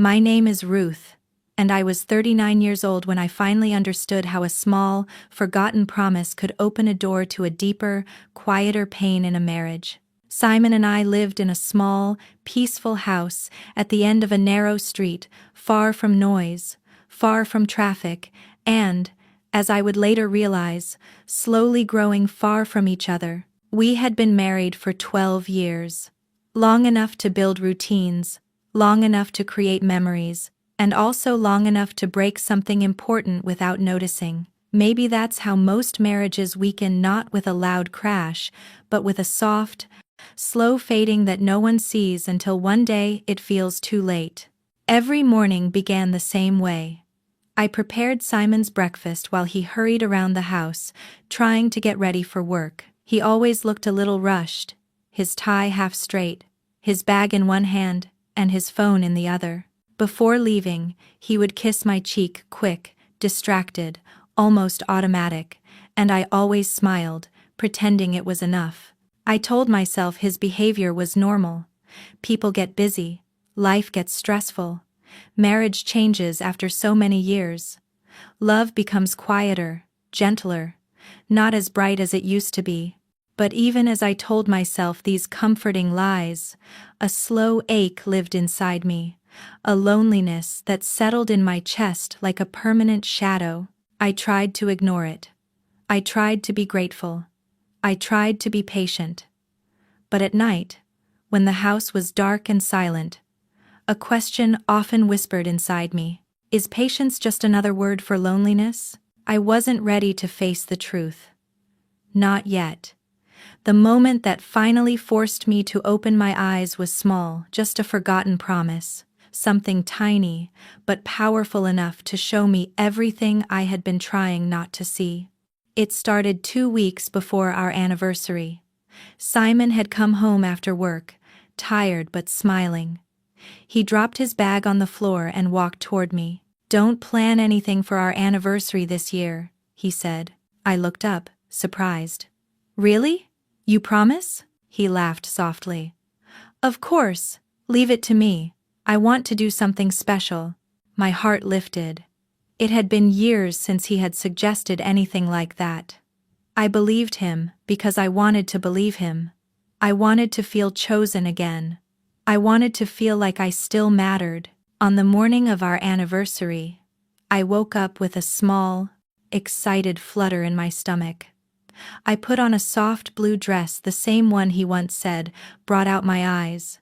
My name is Ruth, and I was 39 years old when I finally understood how a small, forgotten promise could open a door to a deeper, quieter pain in a marriage. Simon and I lived in a small, peaceful house at the end of a narrow street, far from noise, far from traffic, and, as I would later realize, slowly growing far from each other. We had been married for 12 years. Long enough to build routines, long enough to create memories, and also long enough to break something important without noticing. Maybe that's how most marriages weaken, not with a loud crash, but with a soft, slow fading that no one sees until one day it feels too late. Every morning began the same way. I prepared Simon's breakfast while he hurried around the house, trying to get ready for work. He always looked a little rushed, his tie half straight, his bag in one hand, and his phone in the other. Before leaving, he would kiss my cheek, quick, distracted, almost automatic, and I always smiled, pretending it was enough. I told myself his behavior was normal. People get busy, life gets stressful, marriage changes after so many years. Love becomes quieter, gentler, not as bright as it used to be. But even as I told myself these comforting lies, a slow ache lived inside me, a loneliness that settled in my chest like a permanent shadow. I tried to ignore it. I tried to be grateful. I tried to be patient. But at night, when the house was dark and silent, a question often whispered inside me. Is patience just another word for loneliness? I wasn't ready to face the truth. Not yet. The moment that finally forced me to open my eyes was small, just a forgotten promise, something tiny, but powerful enough to show me everything I had been trying not to see. It started 2 weeks before our anniversary. Simon had come home after work, tired but smiling. He dropped his bag on the floor and walked toward me. "Don't plan anything for our anniversary this year," he said. I looked up, surprised. "Really? You promise?" He laughed softly. "Of course, leave it to me. I want to do something special." My heart lifted. It had been years since he had suggested anything like that. I believed him because I wanted to believe him. I wanted to feel chosen again. I wanted to feel like I still mattered. On the morning of our anniversary, I woke up with a small, excited flutter in my stomach. I put on a soft blue dress, the same one he once said brought out my eyes.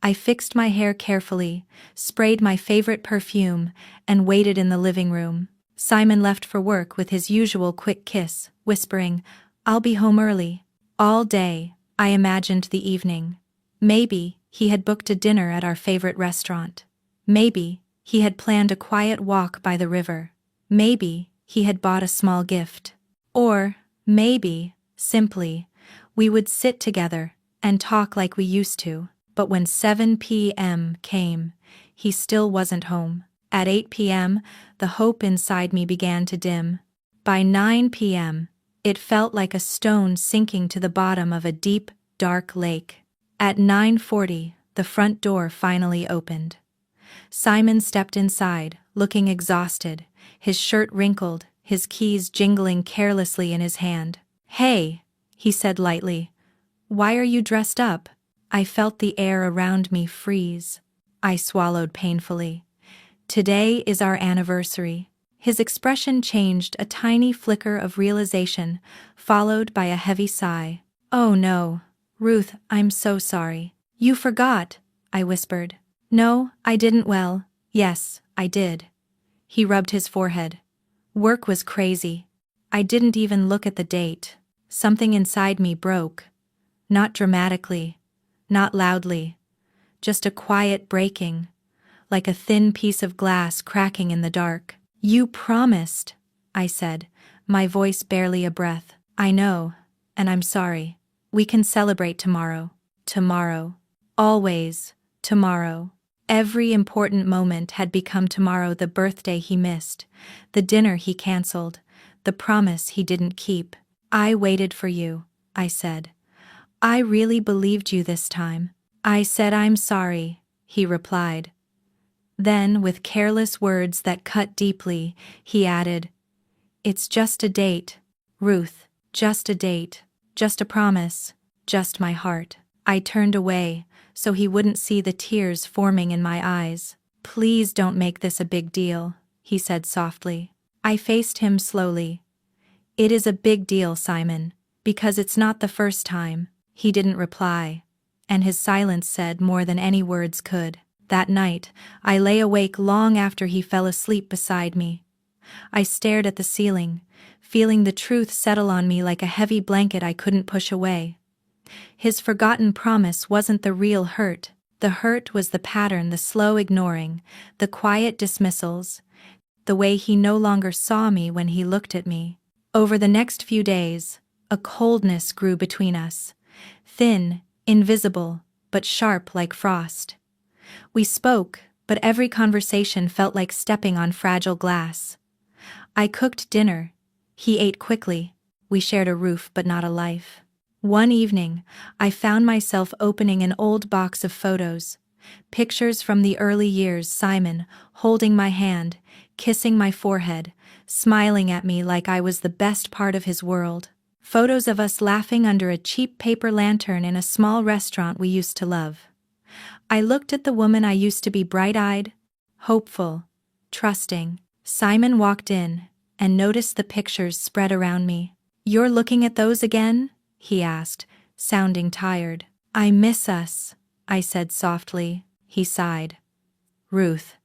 I fixed my hair carefully, sprayed my favorite perfume, and waited in the living room. Simon left for work with his usual quick kiss, whispering, "I'll be home early." All day, I imagined the evening. Maybe he had booked a dinner at our favorite restaurant. Maybe he had planned a quiet walk by the river. Maybe he had bought a small gift. Or maybe, simply, we would sit together and talk like we used to. But when 7 p.m. came, he still wasn't home. At 8 p.m., the hope inside me began to dim. By 9 p.m., it felt like a stone sinking to the bottom of a deep, dark lake. At 9:40, the front door finally opened. Simon stepped inside, looking exhausted, his shirt wrinkled, his keys jingling carelessly in his hand. "Hey," he said lightly. "Why are you dressed up?" I felt the air around me freeze. I swallowed painfully. "Today is our anniversary." His expression changed, a tiny flicker of realization, followed by a heavy sigh. "Oh no, Ruth, I'm so sorry." "You forgot," I whispered. "No, I didn't. Well, yes, I did." He rubbed his forehead. "Work was crazy. I didn't even look at the date." Something inside me broke. Not dramatically, not loudly, just a quiet breaking, like a thin piece of glass cracking in the dark. "You promised," I said, my voice barely a breath. "I know, and I'm sorry. We can celebrate tomorrow." Tomorrow. Always tomorrow. Every important moment had become tomorrow: the birthday he missed, the dinner he canceled, the promise he didn't keep. "I waited for you," I said. "I really believed you this time." I said, "I'm sorry," he replied. Then, with careless words that cut deeply, he added, "It's just a date, Ruth, just a date, just a promise, just my heart." I turned away, so he wouldn't see the tears forming in my eyes. "Please don't make this a big deal," he said softly. I faced him slowly. "It is a big deal, Simon, because it's not the first time." He didn't reply, and his silence said more than any words could. That night, I lay awake long after he fell asleep beside me. I stared at the ceiling, feeling the truth settle on me like a heavy blanket I couldn't push away. His forgotten promise wasn't the real hurt. The hurt was the pattern, the slow ignoring, the quiet dismissals, the way he no longer saw me when he looked at me. Over the next few days, a coldness grew between us, thin, invisible, but sharp like frost. We spoke, but every conversation felt like stepping on fragile glass. I cooked dinner. He ate quickly. We shared a roof but not a life. One evening, I found myself opening an old box of photos. Pictures from the early years, Simon, holding my hand, kissing my forehead, smiling at me like I was the best part of his world. Photos of us laughing under a cheap paper lantern in a small restaurant we used to love. I looked at the woman I used to be, bright-eyed, hopeful, trusting. Simon walked in and noticed the pictures spread around me. "You're looking at those again?" he asked, sounding tired. "I miss us," I said softly. He sighed. "Ruth,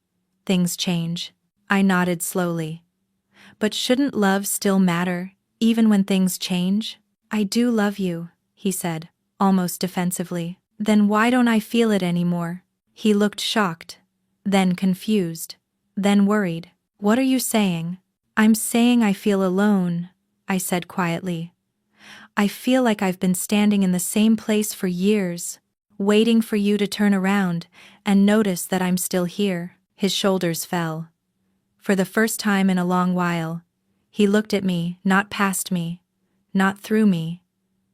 things change." I nodded slowly. "But shouldn't love still matter, even when things change?" "I do love you," he said, almost defensively. "Then why don't I feel it anymore?" He looked shocked, then confused, then worried. "What are you saying?" "I'm saying I feel alone," I said quietly. "I feel like I've been standing in the same place for years, waiting for you to turn around and notice that I'm still here." His shoulders fell. For the first time in a long while, he looked at me, not past me, not through me,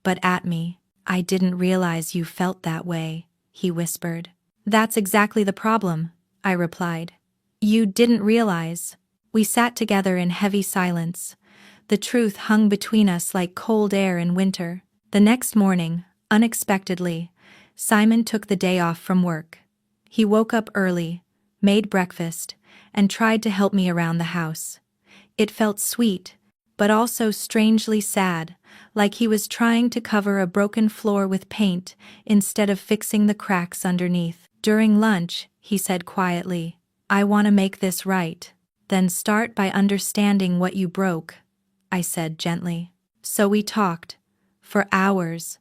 but at me. "I didn't realize you felt that way," he whispered. "That's exactly the problem," I replied. "You didn't realize." We sat together in heavy silence. The truth hung between us like cold air in winter. The next morning, unexpectedly, Simon took the day off from work. He woke up early, made breakfast, and tried to help me around the house. It felt sweet, but also strangely sad, like he was trying to cover a broken floor with paint instead of fixing the cracks underneath. During lunch, he said quietly, "I want to make this right." "Then start by understanding what you broke," I said gently. So we talked, for hours,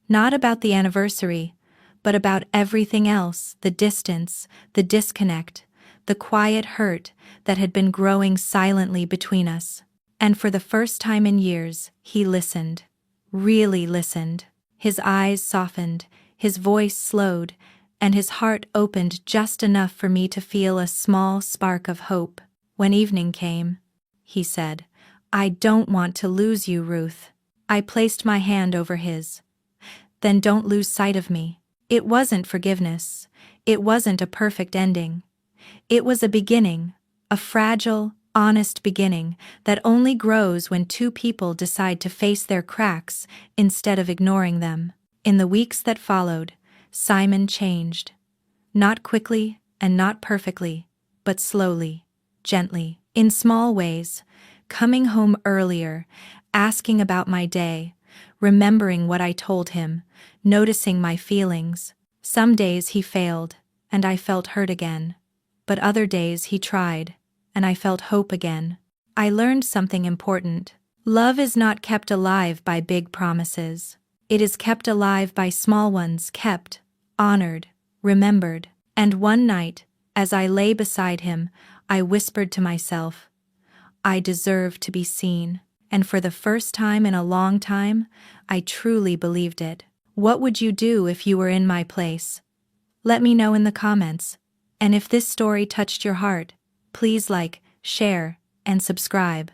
not about the anniversary, but about everything else, the distance, the disconnect, the quiet hurt that had been growing silently between us. And for the first time in years, he listened. Really listened. His eyes softened, his voice slowed, and his heart opened just enough for me to feel a small spark of hope. When evening came, he said, "I don't want to lose you, Ruth." I placed my hand over his. "Then don't lose sight of me." It wasn't forgiveness. It wasn't a perfect ending. It was a beginning, a fragile, honest beginning that only grows when two people decide to face their cracks instead of ignoring them. In the weeks that followed, Simon changed. Not quickly and not perfectly, but slowly, gently, in small ways, coming home earlier, asking about my day, remembering what I told him, noticing my feelings. Some days he failed, and I felt hurt again. But other days he tried, and I felt hope again. I learned something important. Love is not kept alive by big promises. It is kept alive by small ones, kept, honored, remembered. And one night, as I lay beside him, I whispered to myself, "I deserve to be seen." And for the first time in a long time, I truly believed it. What would you do if you were in my place? Let me know in the comments. And if this story touched your heart, please like, share, and subscribe.